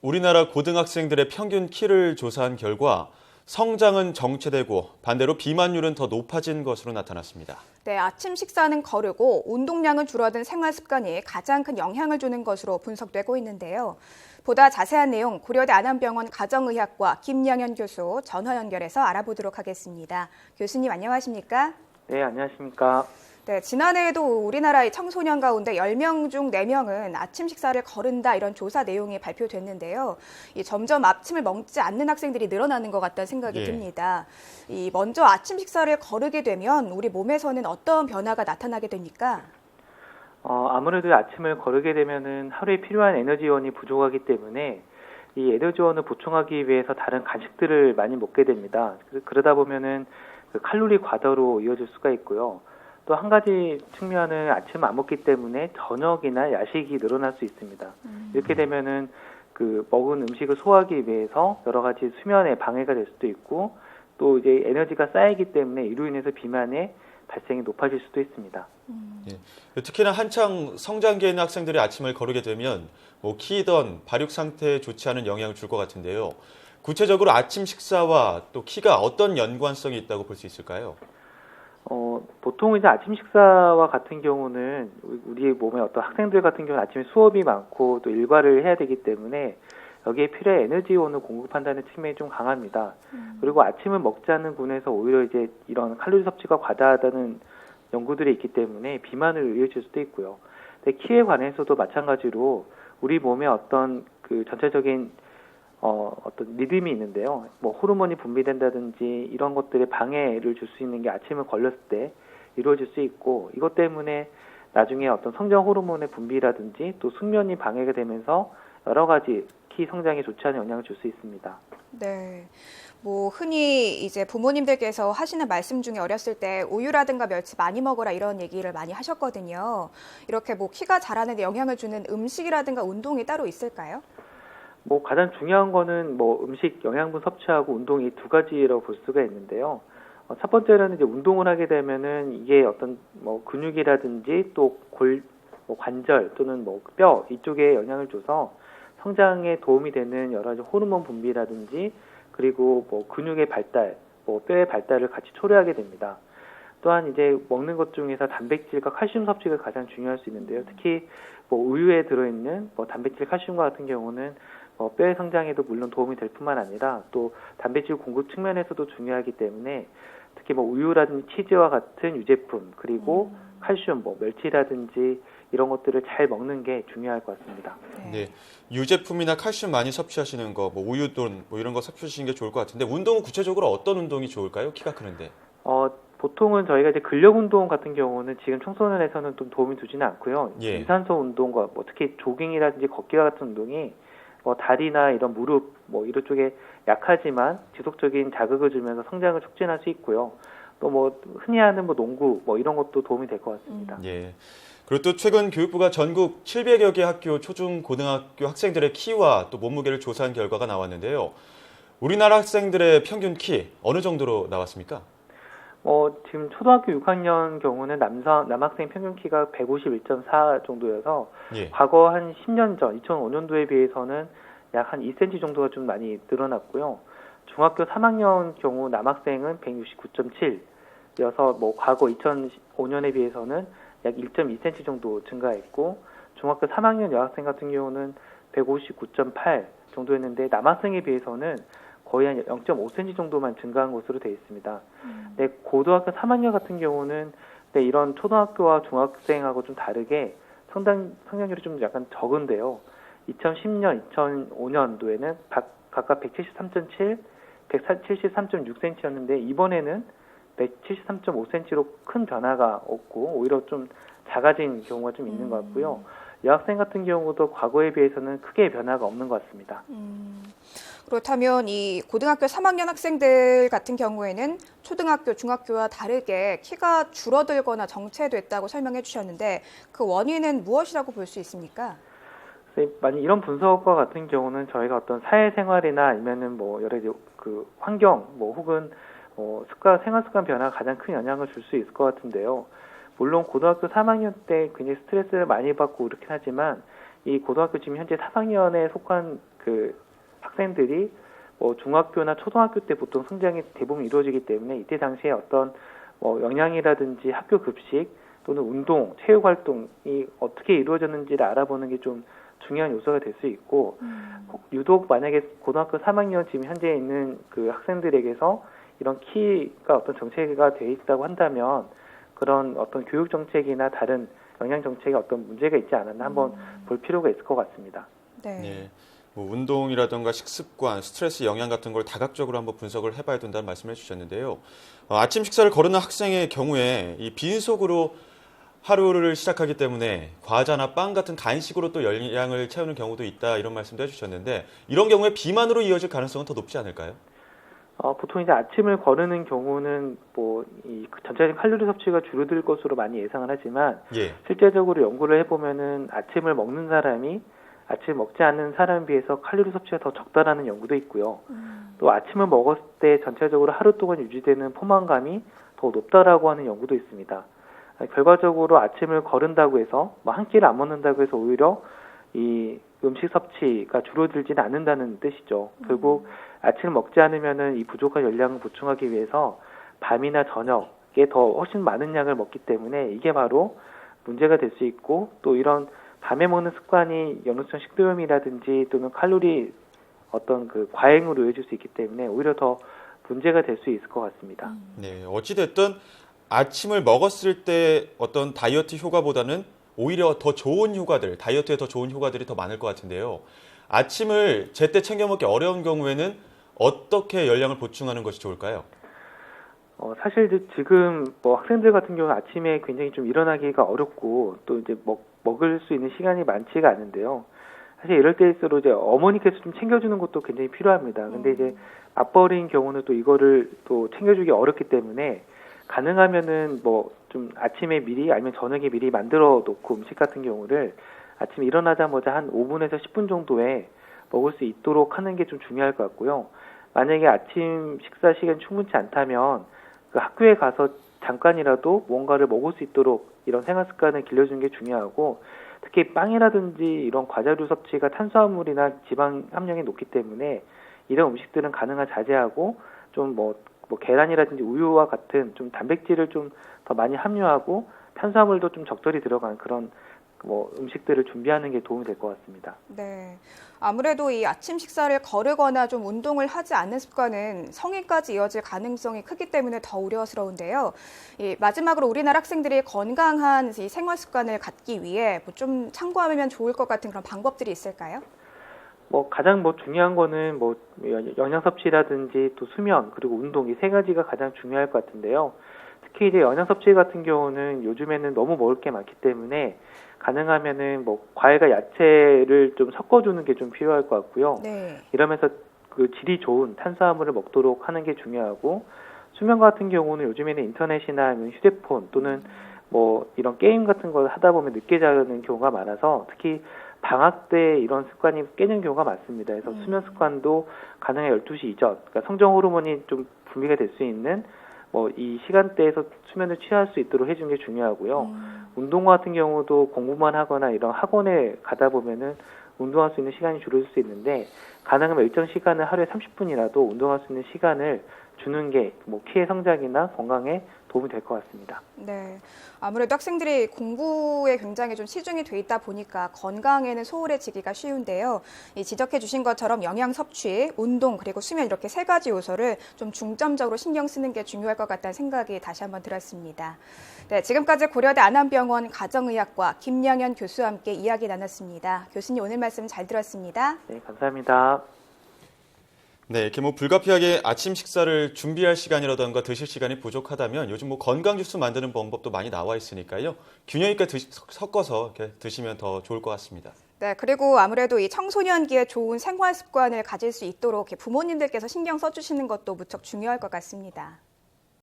우리나라 고등학생들의 평균 키를 조사한 결과 성장은 정체되고 반대로 비만율은 더 높아진 것으로 나타났습니다. 네, 아침 식사는 거르고 운동량은 줄어든 생활 습관이 가장 큰 영향을 주는 것으로 분석되고 있는데요. 보다 자세한 내용 고려대 안암병원 가정의학과 김영현 교수 전화 연결해서 알아보도록 하겠습니다. 교수님 안녕하십니까? 네, 안녕하십니까? 네, 지난해에도 우리나라의 청소년 가운데 10명 중 4명은 아침 식사를 거른다 이런 조사 내용이 발표됐는데요. 점점 아침을 먹지 않는 학생들이 늘어나는 것 같다는 생각이 듭니다. 먼저 아침 식사를 거르게 되면 우리 몸에서는 어떤 변화가 나타나게 됩니까? 아무래도 아침을 거르게 되면은 하루에 필요한 에너지원이 부족하기 때문에 이 에너지원을 보충하기 위해서 다른 간식들을 많이 먹게 됩니다. 그러다 보면은 그 칼로리 과다로 이어질 수가 있고요. 또 한 가지 측면은 아침 안 먹기 때문에 저녁이나 야식이 늘어날 수 있습니다. 이렇게 되면은 그 먹은 음식을 소화하기 위해서 여러 가지 수면에 방해가 될 수도 있고 또 이제 에너지가 쌓이기 때문에 이로 인해서 비만의 발생이 높아질 수도 있습니다. 특히나 한창 성장기에 있는 학생들이 아침을 거르게 되면 키든 발육 상태에 좋지 않은 영향을 줄 것 같은데요. 구체적으로 아침 식사와 또 키가 어떤 연관성이 있다고 볼 수 있을까요? 보통 이제 아침 식사와 같은 경우는 우리 몸의 어떤 학생들 같은 경우는 아침에 수업이 많고 또 일과를 해야 되기 때문에 여기에 필요한 에너지원을 공급한다는 측면이 좀 강합니다. 그리고 아침을 먹지 않는 군에서 오히려 이제 이런 칼로리 섭취가 과다하다는 연구들이 있기 때문에 비만을 이어질 수도 있고요. 근데 키에 관해서도 마찬가지로 우리 몸의 어떤 그 전체적인 어떤 리듬이 있는데요. 호르몬이 분비된다든지 이런 것들에 방해를 줄 수 있는 게 아침을 걸렸을 때 이루어질 수 있고 이것 때문에 나중에 어떤 성장 호르몬의 분비라든지 또 숙면이 방해가 되면서 여러 가지 키 성장에 좋지 않은 영향을 줄 수 있습니다. 네. 흔히 이제 부모님들께서 하시는 말씀 중에 어렸을 때 우유라든가 멸치 많이 먹어라 이런 얘기를 많이 하셨거든요. 이렇게 키가 자라는 데 영향을 주는 음식이라든가 운동이 따로 있을까요? 가장 중요한 거는 음식 영양분 섭취하고 운동 이 두 가지라고 볼 수가 있는데요. 첫 번째로는 이제 운동을 하게 되면은 이게 어떤 근육이라든지 또 관절 또는 뼈 이쪽에 영향을 줘서 성장에 도움이 되는 여러 가지 호르몬 분비라든지 그리고 근육의 발달, 뼈의 발달을 같이 초래하게 됩니다. 또한 이제 먹는 것 중에서 단백질과 칼슘 섭취가 가장 중요할 수 있는데요. 특히 우유에 들어있는 단백질, 칼슘과 같은 경우는 뼈의 성장에도 물론 도움이 될 뿐만 아니라 또 단백질 공급 측면에서도 중요하기 때문에 특히 우유라든지 치즈와 같은 유제품 그리고 칼슘, 멸치라든지 이런 것들을 잘 먹는 게 중요할 것 같습니다. 네, 유제품이나 칼슘 많이 섭취하시는 거, 우유돈 이런 거 섭취하시는 게 좋을 것 같은데 운동은 구체적으로 어떤 운동이 좋을까요? 키가 크는데. 보통은 저희가 이제 근력 운동 같은 경우는 지금 청소년에서는 좀 도움이 되지는 않고요. 유산소 운동과 특히 조깅이라든지 걷기와 같은 운동이 다리나 이런 무릎 이런 쪽에 약하지만 지속적인 자극을 주면서 성장을 촉진할 수 있고요. 또 흔히 하는 농구 이런 것도 도움이 될 것 같습니다. 예. 그리고 또 최근 교육부가 전국 700여 개 학교 초중 고등학교 학생들의 키와 또 몸무게를 조사한 결과가 나왔는데요. 우리나라 학생들의 평균 키 어느 정도로 나왔습니까? 지금 초등학교 6학년 경우는 남학생 평균 키가 151.4 정도여서 과거 한 10년 전 2005년도에 비해서는 약 한 2cm 정도가 좀 많이 늘어났고요. 중학교 3학년 경우 남학생은 169.7여서 과거 2005년에 비해서는 약 1.2cm 정도 증가했고 중학교 3학년 여학생 같은 경우는 159.8 정도였는데 남학생에 비해서는 거의 한 0.5cm 정도만 증가한 것으로 되어 있습니다. 네, 고등학교 3학년 같은 경우는 이런 초등학교와 중학생하고 좀 다르게 성장률이 좀 약간 적은데요. 2010년, 2005년도에는 각각 173.7, 173.6cm였는데 이번에는 173.5cm로 큰 변화가 없고 오히려 좀 작아진 경우가 좀 있는 것 같고요. 여학생 같은 경우도 과거에 비해서는 크게 변화가 없는 것 같습니다. 그렇다면 이 고등학교 3학년 학생들 같은 경우에는 초등학교, 중학교와 다르게 키가 줄어들거나 정체됐다고 설명해 주셨는데 그 원인은 무엇이라고 볼 수 있습니까? 만약 이런 분석과 같은 경우는 저희가 어떤 사회생활이나 아니면은 여러 가지 그 환경 혹은 생활 습관 변화가 가장 큰 영향을 줄 수 있을 것 같은데요. 물론 고등학교 3학년 때 굉장히 스트레스를 많이 받고 그렇긴 하지만 이 고등학교 지금 현재 3학년에 속한 그 학생들이 뭐 중학교나 초등학교 때 보통 성장이 대부분 이루어지기 때문에 이때 당시에 어떤 뭐 영양이라든지 학교 급식 또는 운동, 체육 활동이 어떻게 이루어졌는지를 알아보는 게 좀 중요한 요소가 될 수 있고 유독 만약에 고등학교 3학년 지금 현재 있는 그 학생들에게서 이런 키가 어떤 정체가 돼 있다고 한다면 그런 어떤 교육 정책이나 다른 영양 정책에 어떤 문제가 있지 않았나 한번 볼 필요가 있을 것 같습니다. 네. 네. 뭐 운동이라든가 식습관, 스트레스 영향 같은 걸 다각적으로 한번 분석을 해봐야 된다는 말씀을 해주셨는데요. 아침 식사를 거르는 학생의 경우에 이 빈속으로 하루를 시작하기 때문에 과자나 빵 같은 간식으로 또 영양을 채우는 경우도 있다 이런 말씀도 해주셨는데 이런 경우에 비만으로 이어질 가능성은 더 높지 않을까요? 보통 이제 아침을 거르는 경우는 뭐 이 전체적인 칼로리 섭취가 줄어들 것으로 많이 예상을 하지만 예. 실제적으로 연구를 해보면은 아침을 먹는 사람이 아침을 먹지 않는 사람에 비해서 칼로리 섭취가 더 적다라는 연구도 있고요. 또 아침을 먹었을 때 전체적으로 하루 동안 유지되는 포만감이 더 높다라고 하는 연구도 있습니다. 결과적으로 아침을 거른다고 해서 뭐 한 끼를 안 먹는다고 해서 오히려 이 음식 섭취가 줄어들지는 않는다는 뜻이죠. 결국 아침을 먹지 않으면은 이 부족한 열량을 보충하기 위해서 밤이나 저녁에 더 훨씬 많은 양을 먹기 때문에 이게 바로 문제가 될 수 있고 또 이런 밤에 먹는 습관이 역류성 식도염이라든지 또는 칼로리 어떤 그 과잉으로 이어질 수 있기 때문에 오히려 더 문제가 될 수 있을 것 같습니다. 네. 어찌됐든 아침을 먹었을 때 어떤 다이어트 효과보다는 오히려 더 좋은 효과들, 다이어트에 더 좋은 효과들이 더 많을 것 같은데요. 아침을 제때 챙겨 먹기 어려운 경우에는 어떻게 열량을 보충하는 것이 좋을까요? 사실 지금 뭐 학생들 같은 경우는 아침에 굉장히 좀 일어나기가 어렵고 또 이제 먹을 수 있는 시간이 많지가 않은데요. 사실 이럴 때일수록 이제 어머니께서 좀 챙겨주는 것도 굉장히 필요합니다. 근데 이제 맞벌이인 경우는 또 이거를 또 챙겨주기 어렵기 때문에 가능하면은 뭐 좀 아침에 미리 아니면 저녁에 미리 만들어 놓고 음식 같은 경우를 아침 일어나자마자 한 5분에서 10분 정도에 먹을 수 있도록 하는 게 좀 중요할 것 같고요. 만약에 아침 식사 시간이 충분치 않다면 그 학교에 가서 잠깐이라도 뭔가를 먹을 수 있도록 이런 생활 습관을 길러주는 게 중요하고 특히 빵이라든지 이런 과자류 섭취가 탄수화물이나 지방 함량이 높기 때문에 이런 음식들은 가능한 자제하고 좀 뭐 계란이라든지 우유와 같은 좀 단백질을 좀 더 많이 함유하고 탄수화물도 좀 적절히 들어간 그런 뭐 음식들을 준비하는 게 도움이 될 것 같습니다. 네. 아무래도 이 아침 식사를 거르거나 좀 운동을 하지 않는 습관은 성인까지 이어질 가능성이 크기 때문에 더 우려스러운데요. 마지막으로 우리나라 학생들이 건강한 이 생활 습관을 갖기 위해 뭐 좀 참고하면 좋을 것 같은 그런 방법들이 있을까요? 가장 중요한 거는 영양 섭취라든지 또 수면 그리고 운동 이 세 가지가 가장 중요할 것 같은데요. 특히 이제 영양 섭취 같은 경우는 요즘에는 너무 먹을 게 많기 때문에 가능하면은 과일과 야채를 좀 섞어주는 게 좀 필요할 것 같고요. 네. 이러면서 그 질이 좋은 탄수화물을 먹도록 하는 게 중요하고 수면 같은 경우는 요즘에는 인터넷이나 아니면 휴대폰 또는 이런 게임 같은 걸 하다 보면 늦게 자는 경우가 많아서 특히 방학 때 이런 습관이 깨는 경우가 많습니다. 그래서 수면 습관도 가능한 12시 이전, 그러니까 성장 호르몬이 좀 분비가 될 수 있는 이 시간대에서 수면을 취할 수 있도록 해주는 게 중요하고요. 운동 같은 경우도 공부만 하거나 이런 학원에 가다 보면은 운동할 수 있는 시간이 줄어들 수 있는데 가능하면 일정 시간을 하루에 30분이라도 운동할 수 있는 시간을 주는 게 키의 성장이나 건강에 도움이 될 것 같습니다. 네, 아무래도 학생들이 공부에 굉장히 좀 치중이 돼 있다 보니까 건강에는 소홀해지기가 쉬운데요. 지적해 주신 것처럼 영양 섭취, 운동, 그리고 수면 이렇게 세 가지 요소를 좀 중점적으로 신경 쓰는 게 중요할 것 같다는 생각이 다시 한번 들었습니다. 네, 지금까지 고려대 안암병원 가정의학과 김양현 교수와 함께 이야기 나눴습니다. 교수님 오늘 말씀 잘 들었습니다. 네, 감사합니다. 네, 이렇게 불가피하게 아침 식사를 준비할 시간이라던가 드실 시간이 부족하다면 요즘 건강 주스 만드는 방법도 많이 나와 있으니까요. 균형 있게 섞어서 이렇게 드시면 더 좋을 것 같습니다. 네, 그리고 아무래도 이 청소년기에 좋은 생활 습관을 가질 수 있도록 부모님들께서 신경 써주시는 것도 무척 중요할 것 같습니다.